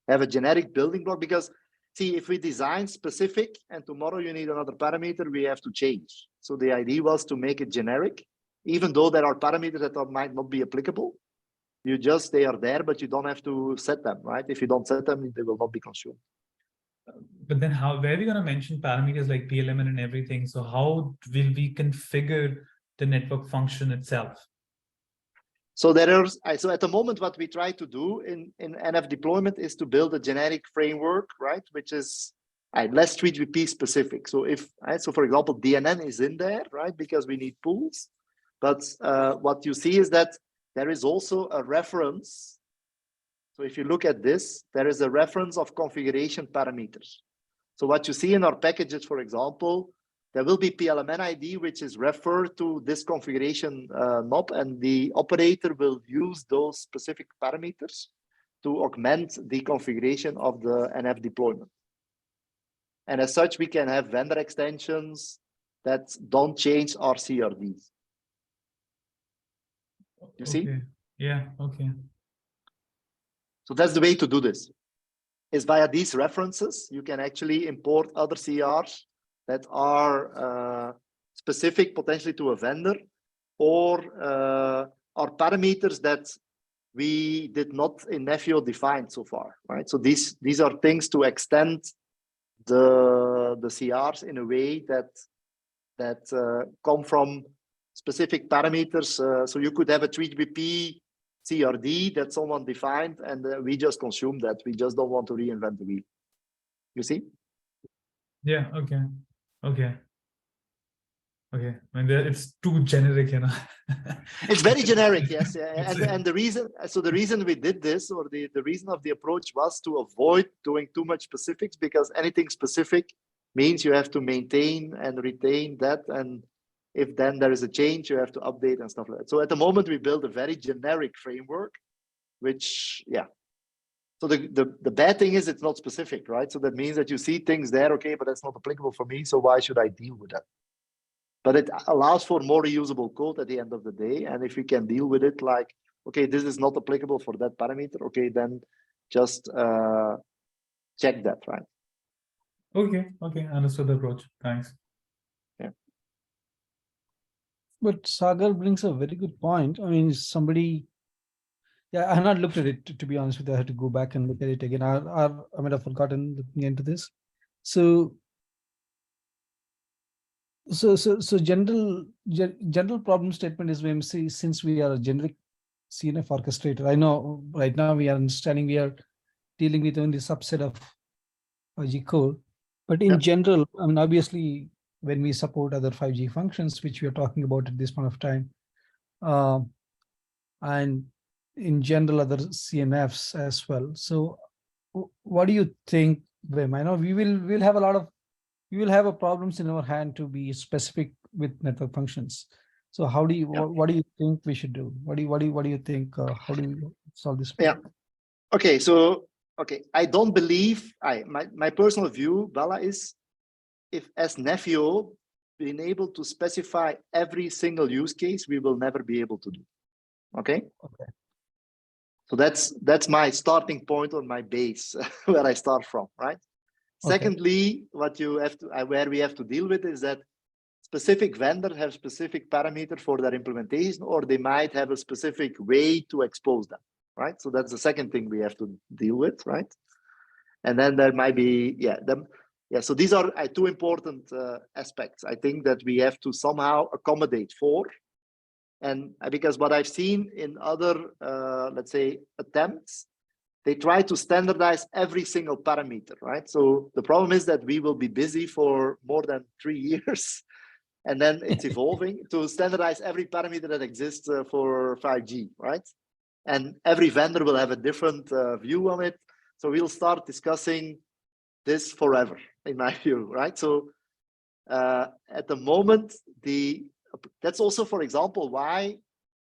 have a generic building block, because see, if we design specific and tomorrow you need another parameter, we have to change. So the idea was to make it generic, even though there are parameters that might not be applicable. They are there, but you don't have to set them, right? If you don't set them, they will not be consumed. But then where are we going to mention parameters like PLM and everything? So how will we configure the network function itself? So so at the moment, what we try to do in NF deployment is to build a generic framework, right? Which is less 3GPP specific. So so for example, DNN is in there, right? Because we need pools. But what you see is that there is also a reference. So if you look at this, there is a reference of configuration parameters. So what you see in our packages, for example, there will be PLMN ID, which is referred to this configuration knob, and the operator will use those specific parameters to augment the configuration of the NF deployment. And as such, we can have vendor extensions that don't change our CRDs. You see? Yeah, okay. So that's the way to do this, is via these references. You can actually import other CRs that are specific potentially to a vendor, or are parameters that we did not in Nefio define so far, right? So these are things to extend the CRs in a way that come from specific parameters. So you could have a 3GPP CRD that someone defined, and we just consume that. We just don't want to reinvent the wheel. You see? Yeah, okay. And it's too generic, you know. It's very generic, yes. And the reason we did this, or the reason of the approach, was to avoid doing too much specifics, because anything specific means you have to maintain and retain that, and if then there is a change, you have to update and stuff like that. So at the moment, we build a very generic framework, which, so the bad thing is it's not specific, right? So that means that you see things there, okay, but that's not applicable for me, so why should I deal with that? but it allows for more reusable code at the end of the day. And if we can deal with it like, okay, this is not applicable for that parameter, okay, then just check that, right? Okay, understood the approach. Thanks. Yeah. But Sagar brings a very good point. I mean, somebody, yeah, I have not looked at it, to be honest with you. I had to go back and look at it again. I might have forgotten looking into this. So general problem statement is VMC, since we are a generic CNF orchestrator. I know right now we are understanding we are dealing with only a subset of 5G core, but in general, I mean, obviously, when we support other 5G functions, which we are talking about at this point of time, and in general, other CNFs as well. So what do you think, Wim? I know we'll have a lot of, we will have a problems in our hand to be specific with network functions. So how do you, what do you think we should do? What do you think, how do we solve this problem? Yeah. Okay. So, okay. I don't believe, my personal view, Bella, is if as Nefio being able to specify every single use case, we will never be able to do. Okay. Okay. So that's my starting point or my base where I start from, right? Okay. Secondly, what you have to, where we have to deal with is that specific vendor have specific parameter for their implementation, or they might have a specific way to expose them, right? So that's the second thing we have to deal with, right? And then there might be, so these are two important aspects I think that we have to somehow accommodate for. And because what I've seen in other, let's say, attempts, they try to standardize every single parameter, right? So the problem is that we will be busy for more than 3 years, and then it's evolving to standardize every parameter that exists for 5G, right? And every vendor will have a different view on it. So we'll start discussing this forever, in my view, right? So at the moment, that's also, for example, why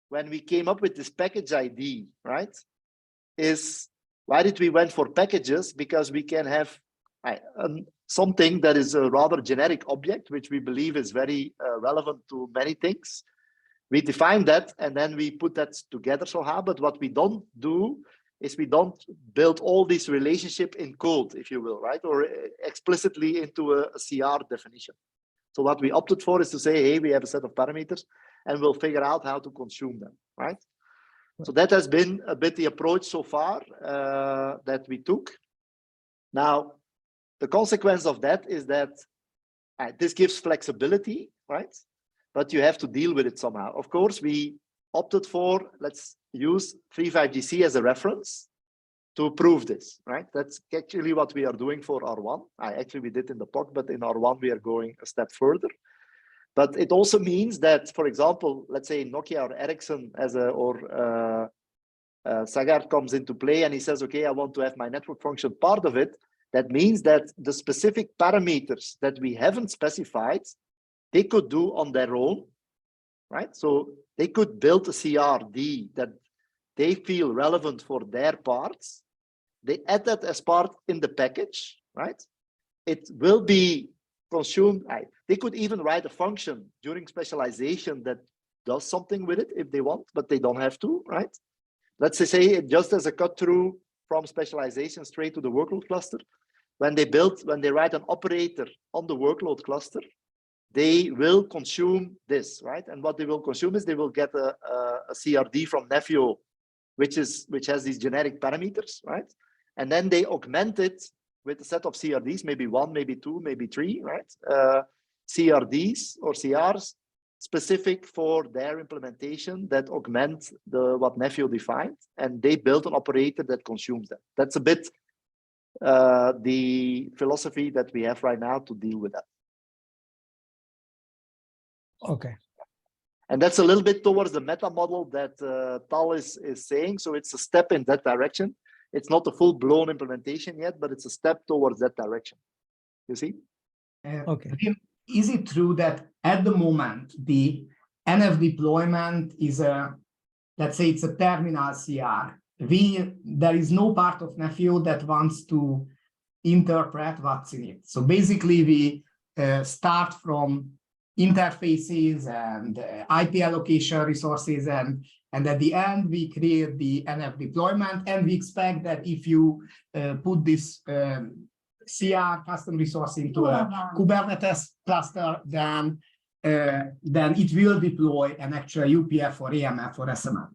when we came up with this package ID, right, is why did we went for packages? Because we can have something that is a rather generic object, which we believe is very relevant to many things. We define that and then we put that together somehow. But what we don't do is we don't build all this relationship in code, if you will, right? Or explicitly into a CR definition. So what we opted for is to say, hey, we have a set of parameters and we'll figure out how to consume them, right? So that has been a bit the approach so far that we took. Now, the consequence of that is that this gives flexibility, right? But you have to deal with it somehow. Of course, we opted for, let's use 3.5GC as a reference to prove this, right? That's actually what we are doing for R1. Actually, we did in the POC, but in R1, we are going a step further. But it also means that, for example, let's say Nokia or Ericsson Sagar comes into play and he says, okay, I want to have my network function part of it. That means that the specific parameters that we haven't specified, they could do on their own, right? So they could build a CRD that they feel relevant for their parts. They add that as part in the package, right? It will be consumed. They could even write a function during specialization that does something with it if they want, but they don't have to, right? Let's say just as a cut through from specialization straight to the workload cluster. When they write an operator on the workload cluster, they will consume this, right? And what they will consume is they will get a CRD from Nefio, which has these generic parameters, right? And then they augment it with a set of CRDs, maybe 1, maybe 2, maybe 3, right? CRDs or CRs specific for their implementation that augment what Nefio defined, and they build an operator that consumes them. That's a bit the philosophy that we have right now to deal with that. Okay. And that's a little bit towards the meta model that Tal is saying. So it's a step in that direction. It's not a full-blown implementation yet, but it's a step towards that direction. You see? Okay. Is it true that at the moment, the NF deployment is let's say it's a terminal CR? There is no part of Nefio that wants to interpret what's in it. So basically we start from interfaces and IP allocation resources, and at the end we create the NF deployment, and we expect that if you put this CR custom resource into a Kubernetes cluster, then it will deploy an actual UPF or AMF or SMF.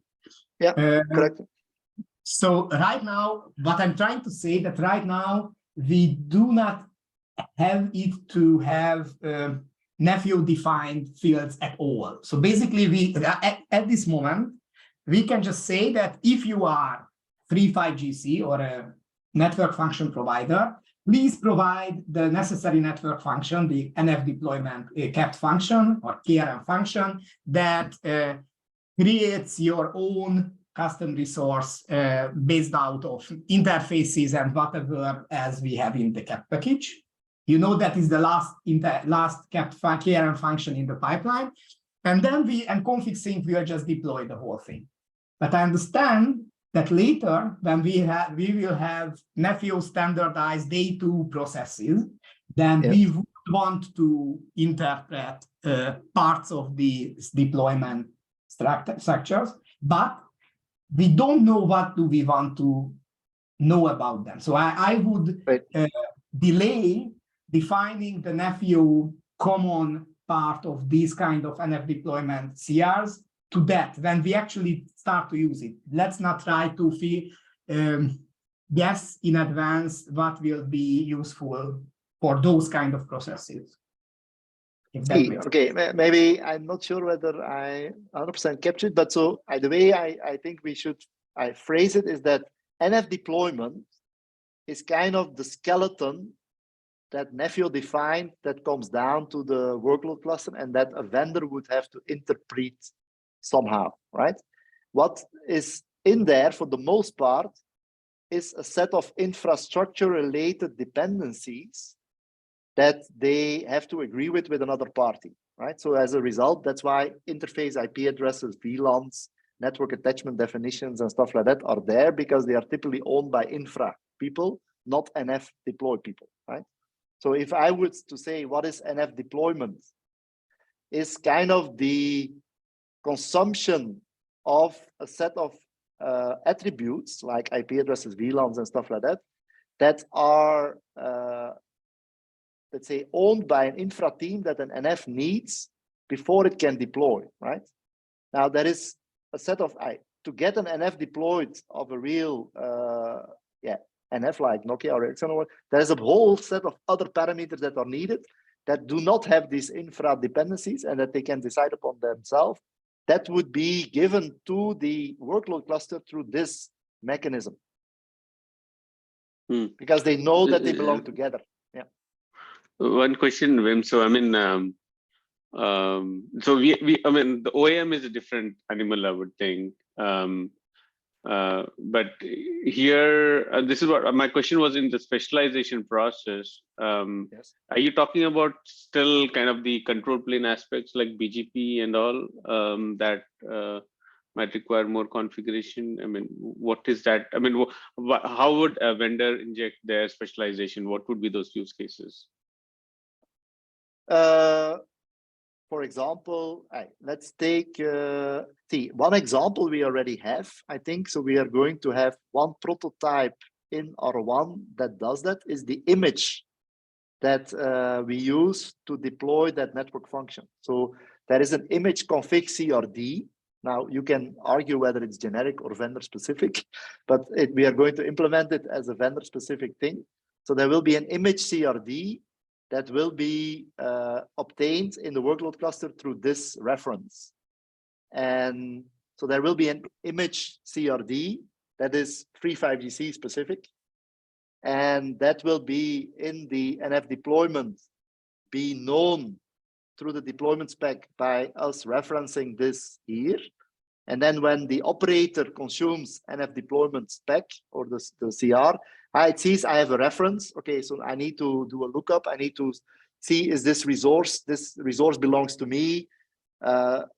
Yeah, correct. So right now, what I'm trying to say that right now we do not have it to have nephew defined fields at all. So basically, we at this moment we can just say that if you are 3.5GC or a network function provider, please provide the necessary network function, the NF deployment kept function or KRM function that creates your own custom resource based out of interfaces and whatever as we have in the kept package. You know that is the last kept KRM function in the pipeline, and then config sync will just deploy the whole thing. But I understand that later, when we will have nephew standardized day 2 processes, then we would want to interpret parts of the deployment structures, but we don't know what do we want to know about them. So I would delay defining the nephew common part of these kind of NF deployment CRs to that when we actually start to use it. Let's not try to guess in advance what will be useful for those kind of processes. Okay, maybe I'm not sure whether I 100% captured, but so the way I think I phrase it is that NF deployment is kind of the skeleton that nephew defined that comes down to the workload cluster and that a vendor would have to interpret somehow, right? What is in there for the most part is a set of infrastructure related dependencies that they have to agree with another party, right? So as a result, that's why interface IP addresses, VLANs, network attachment definitions and stuff like that are there, because they are typically owned by infra people, not NF deploy people, right? So if I would to say what is NF deployment, is kind of the consumption of a set of attributes like IP addresses, VLANs and stuff like that, that are, let's say, owned by an infra team that an NF needs before it can deploy, right? Now there is a set of, to get an NF deployed of a real, NF like Nokia or external, there's a whole set of other parameters that are needed that do not have these infra dependencies and that they can decide upon themselves. That would be given to the workload cluster through this mechanism. Because they know that they belong together. Yeah. One question, Wim. So I mean, so I mean, the OEM is a different animal, I would think. But here, this is what my question was in the specialization process. Yes. Are you talking about still kind of the control plane aspects like BGP and all that might require more configuration? I mean, what is that? I mean, how would a vendor inject their specialization? What would be those use cases? For example, let's take one example we already have, I think. So we are going to have one prototype in R1 that does that, is the image that we use to deploy that network function. So there is an image config CRD. Now you can argue whether it's generic or vendor specific, but we are going to implement it as a vendor specific thing. So there will be an image CRD that will be obtained in the workload cluster through this reference. And so there will be an image CRD that is 3.5GC specific. And that will be in the NF deployment, be known through the deployment spec by us referencing this here. And then when the operator consumes NF deployment spec or the CR, it sees I have a reference. Okay, so I need to do a lookup. I need to see, is this resource belongs to me. The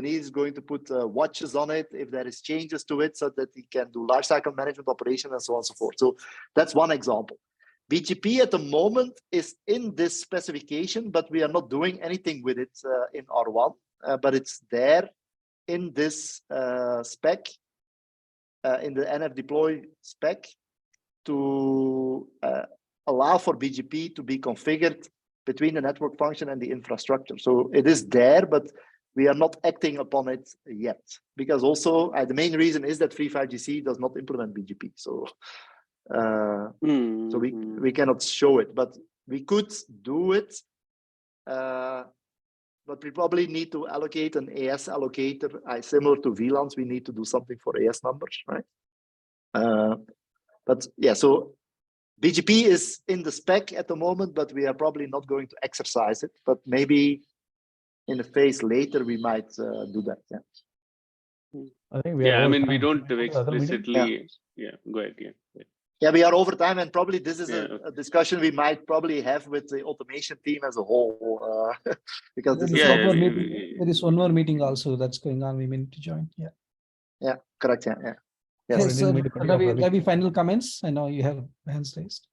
need is going to put watches on it if there is changes to it so that he can do lifecycle management operation and so on and so forth. So that's one example. BGP at the moment is in this specification, but we are not doing anything with it in R1, but it's there in this spec, in the NF deploy spec, to allow for BGP to be configured between the network function and the infrastructure. So it is there, but we are not acting upon it yet, because also the main reason is that 3.5GC does not implement BGP. So so we cannot show it, but we could do it. But we probably need to allocate an AS allocator, similar to VLANs. We need to do something for AS numbers, right? But yeah, so BGP is in the spec at the moment, but we are probably not going to exercise it. But maybe in a phase later, we might do that. Yeah. I think I mean, we don't explicitly. Yeah, go ahead. Yeah, we are over time, and probably this is a discussion we might probably have with the automation team as a whole, because this is there is one more meeting also that's going on. We meant to join. Yeah, correct. Yeah. Yes, so Ravi, final comments. I know you have hands raised.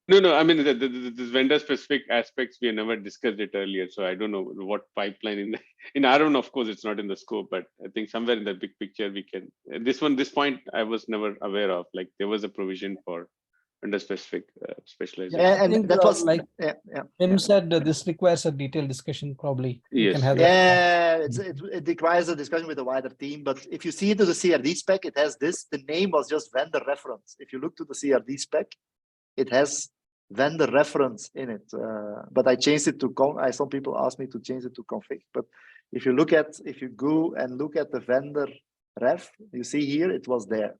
No. I mean, the vendor-specific aspects, we have never discussed it earlier, so I don't know what pipeline in R1. Of course, it's not in the scope, but I think somewhere in the big picture we can. This point I was never aware of. Like there was a provision for vendor-specific specialization. Yeah, and that was like Tim said. This requires a detailed discussion. Probably. Yes. Can have it requires a discussion with the wider team. But if you see it to the CRD spec, it has this. The name was just vendor reference. If you look to the CRD spec, it has vendor reference in it, but I changed it to some people asked me to change it to config. But if you go and look at the vendor ref, you see here it was there.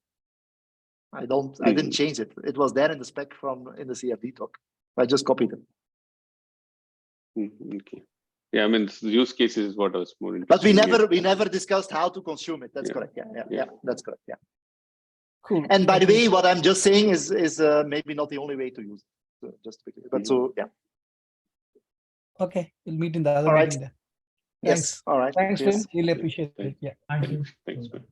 I didn't change it. It was there in the spec in the CRD talk. I just copied it. Okay. Yeah, I mean, the use cases is what I was more interested. But we never discussed how to consume it. That's correct. Yeah, that's correct. Yeah. Cool. And by the way, what I'm just saying is maybe not the only way to use it. So just quickly, but so yeah. Okay, we'll meet in the other meeting then. Thanks. Yes. All right. Thanks, Tim. Really appreciate it. Yeah. Thank you. Thanks, man.